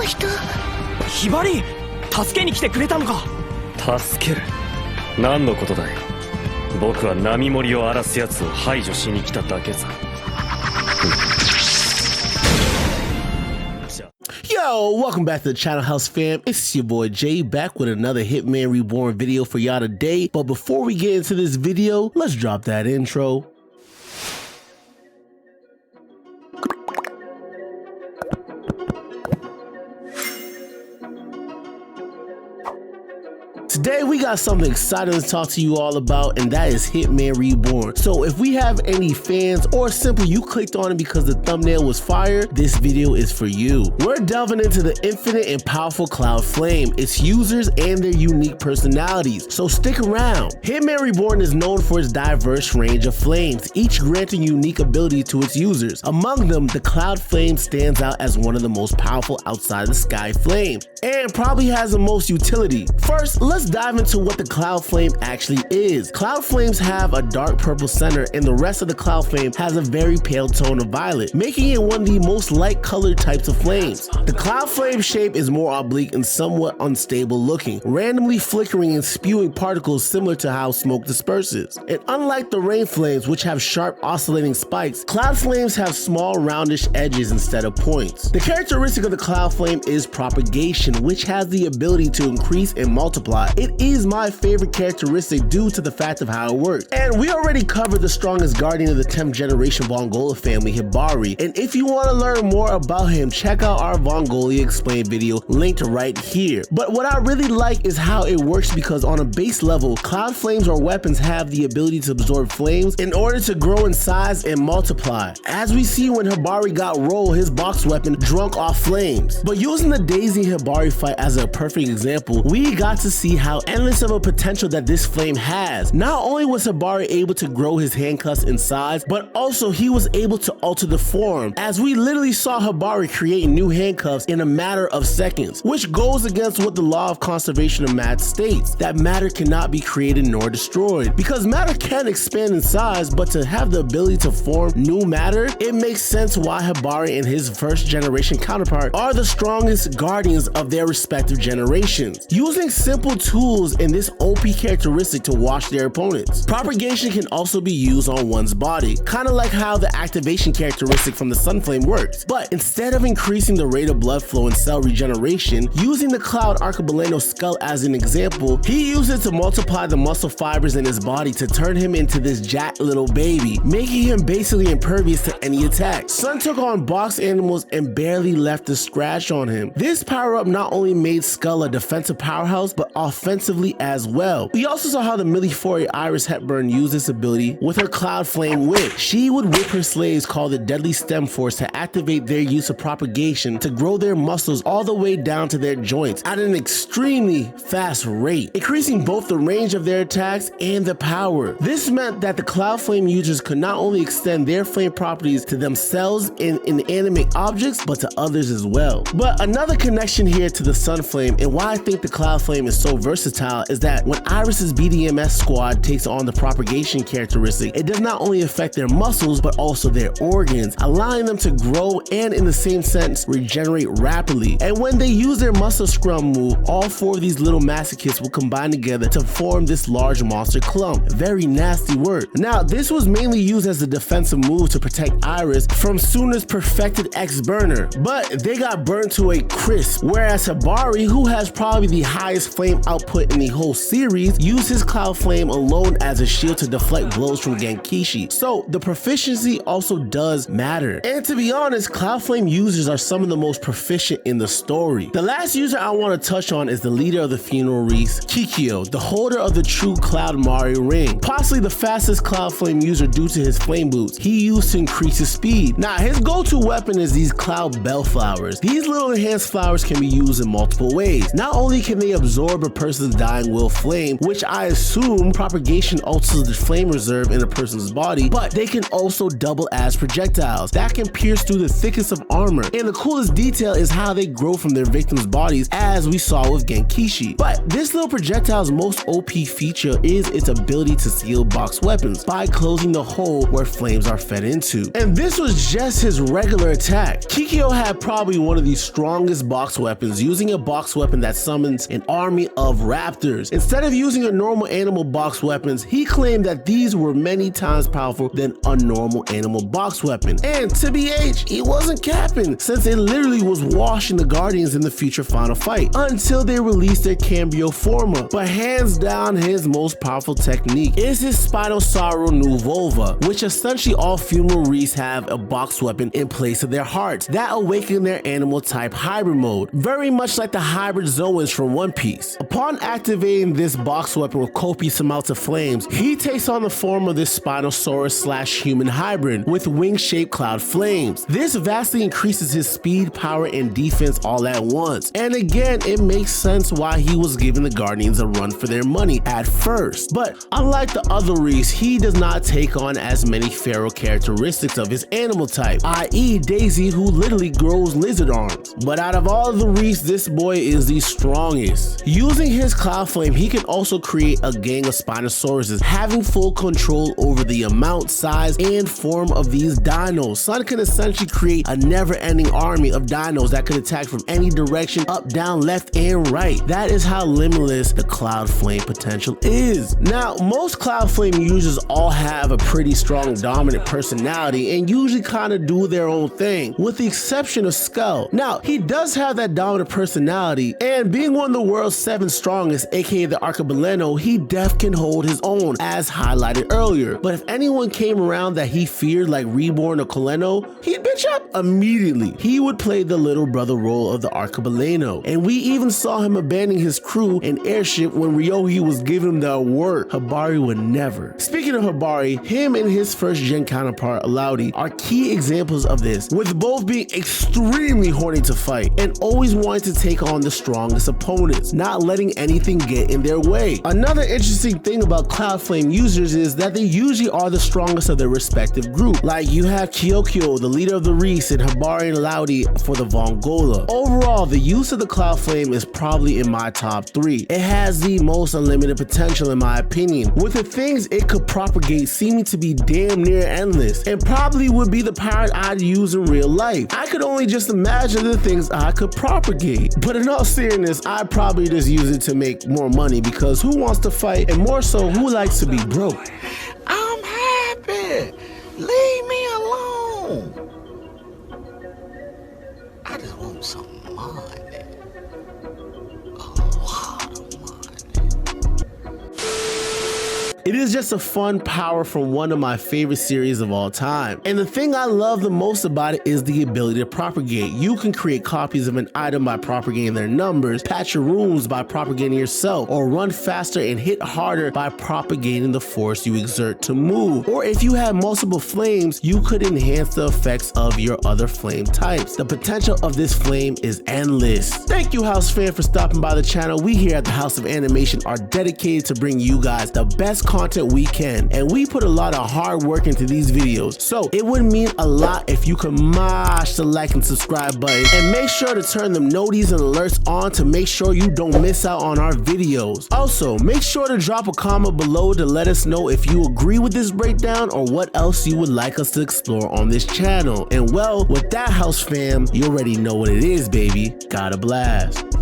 人。ひばり、助けに来てくれたのか。助ける？何のことだい。僕は波盛りを荒らす奴を排除しに来ただけさ。Yo, welcome back to the Channel House fam. It's your boy Jay back with another Hitman Reborn video for y'all today. But before we get into this video, let's drop that intro. Today we got something exciting to talk to you all about, and that is Hitman Reborn. So if we have any fans, or simply you clicked on it because the thumbnail was fire, this video is for you. We're delving into the infinite and powerful Cloud Flame, its users, and their unique personalities, so stick around. Hitman Reborn is known for its diverse range of flames, each granting unique abilities to its users. Among them, the Cloud Flame stands out as one of the most powerful outside the Sky Flame, and probably has the most utility. First, let's dive into what the Cloud Flame actually is. Cloud Flames have a dark purple center, and the rest of the Cloud Flame has a very pale tone of violet, making it one of the most light colored types of flames. The Cloud Flame shape is more oblique and somewhat unstable looking, randomly flickering and spewing particles similar to how smoke disperses. And unlike the Rain Flames, which have sharp oscillating spikes, Cloud Flames have small roundish edges instead of points. The characteristic of the Cloud Flame is Propagation, which has the ability to increase and multiply. It is my favorite characteristic due to the fact of how it works. And we already covered the strongest guardian of the 10th generation Vongola family, Hibari. And if you want to learn more about him, check out our Vongolia explained video linked right here. But what I really like is how it works, because on a base level, Cloud Flames or weapons have the ability to absorb flames in order to grow in size and multiply. As we see when Hibari got rolled, his box weapon drunk off flames. But using the Daisy Hibari fight as a perfect example, we got to see how endless of a potential that this flame has. Not only was Hibari able to grow his handcuffs in size, but also he was able to alter the form, as we literally saw Hibari create new handcuffs in a matter of seconds, which goes against what the law of conservation of matter states, that matter cannot be created nor destroyed. Because matter can expand in size, but to have the ability to form new matter, it makes sense why Hibari and his first generation counterpart are the strongest guardians of their respective generations, using simple tools in this OP characteristic to wash their opponents. Propagation can also be used on one's body, kind of like how the activation characteristic from the Sunflame works. But instead of increasing the rate of blood flow and cell regeneration, using the Cloud Arcobaleno skull as an example, he used it to multiply the muscle fibers in his body to turn him into this jacked little baby, making him basically impervious to any attack. Sun took on box animals and barely left a scratch on him. This power-up not only made Skull a defensive powerhouse, but offensively as well. We also saw how the Milifori Iris Hepburn used this ability with her Cloud Flame whip. She would whip her slaves called the Deadly Stem Force to activate their use of propagation to grow their muscles all the way down to their joints at an extremely fast rate, increasing both the range of their attacks and the power. This meant that the Cloud Flame users could not only extend their flame properties to themselves and inanimate objects, but to others as well. But another connection here to the Sun Flame, and why I think the Cloud Flame is so versatile, is that when Iris's BDMS squad takes on the propagation characteristic, it does not only affect their muscles, but also their organs, allowing them to grow and in the same sense regenerate rapidly. And when they use their muscle scrum move, all four of these little masochists will combine together to form this large monster clump. Very nasty work. Now, this was mainly used as a defensive move to protect Iris from Suna's perfected X-Burner, but they got burned to a crisp, whereas Hibari, who has probably the highest flame output in the whole series, used his Cloud Flame alone as a shield to deflect blows from Genkishi. So the proficiency also does matter. And to be honest, Cloud Flame users are some of the most proficient in the story. The last user I want to touch on is the leader of the funeral wreaths, Kikyo, the holder of the true Cloud Mario ring, possibly the fastest Cloud Flame user due to his flame boots he used to increase his speed. Now, his go-to weapon is these Cloud Bell Flowers. These little enhanced flowers can be used in multiple ways. Not only can they absorb a person's person's dying will flame, which I assume propagation alters the flame reserve in a person's body, but they can also double as projectiles that can pierce through the thickest of armor. And the coolest detail is how they grow from their victims' bodies, as we saw with Genkishi. But this little projectile's most OP feature is its ability to seal box weapons by closing the hole where flames are fed into. And this was just his regular attack. Kikyo had probably one of the strongest box weapons, using a box weapon that summons an army of raptors. Instead of using a normal animal box weapons, he claimed that these were many times powerful than a normal animal box weapon. And to BH, he wasn't capping, since it literally was washing the Guardians in the future final fight until they released their Cambio Forma. But hands down, his most powerful technique is his Spinosaurus Nuvova, which essentially all female Reese have a box weapon in place of their hearts that awaken their animal type hybrid mode, very much like the hybrid Zoans from One Piece. Upon activating this box weapon with copious amounts of flames, he takes on the form of this Spinosaurus/human hybrid with wing-shaped cloud flames. This vastly increases his speed, power, and defense all at once. And again, it makes sense why he was giving the Guardians a run for their money at first. But unlike the other Reese, he does not take on as many feral characteristics of his animal type, i.e. Daisy, who literally grows lizard arms. But out of all of the Reese, this boy is the strongest. Using his cloud flame, he can also create a gang of Spinosauruses, having full control over the amount, size, and form of these dinos. Sun can essentially create a never-ending army of dinos that can attack from any direction, up, down, left, and right. That is how limitless the cloud flame potential is. Now, most cloud flame users all have a pretty strong dominant personality and usually kind of do their own thing, with the exception of Skull. Now, he does have that dominant personality, and being one of the world's 7 strongest, aka the Archibaldano, he def can hold his own, as highlighted earlier. But if anyone came around that he feared, like Reborn or Coleno, he'd bitch up immediately. He would play the little brother role of the Archibaldano, and we even saw him abandoning his crew and airship when Ryohei was giving him the award. Hibari would never. Speaking of Hibari, him and his first gen counterpart Alaudi are key examples of this, with both being extremely horny to fight and always wanting to take on the strongest opponents, not letting anything get in their way. Another interesting thing about Cloud Flame users is that they usually are the strongest of their respective group. Like you have Kyokyo, the leader of the Reese, and Hibari and Alaudi for the Vongola. Overall, the use of the Cloud Flame is probably in my top 3. It has the most unlimited potential in my opinion, with the things it could propagate seeming to be damn near endless, and probably would be the power I'd use in real life. I could only just imagine the things I could propagate. But in all seriousness, I'd probably just use it to make more money, because who wants to fight, and more so, who likes to be broke? I'm happy. Leave me alone. I just want some money. A lot of money. It is just a fun power from one of my favorite series of all time. And the thing I love the most about it is the ability to propagate. You can create copies of an item by propagating their numbers, patch your rooms by propagating yourself, or run faster and hit harder by propagating the force you exert to move. Or if you have multiple flames, you could enhance the effects of your other flame types. The potential of this flame is endless. Thank you, House Fan, for stopping by the channel. We here at the House of Animation are dedicated to bring you guys the best content we can, and we put a lot of hard work into these videos, so it would mean a lot if you could mash the like and subscribe button, and make sure to turn them noties and alerts on to make sure you don't miss out on our videos. Also, make sure to drop a comment below to let us know if you agree with this breakdown or what else you would like us to explore on this channel. And well, with that, House Fam, you already know what it is, baby. Gotta blast.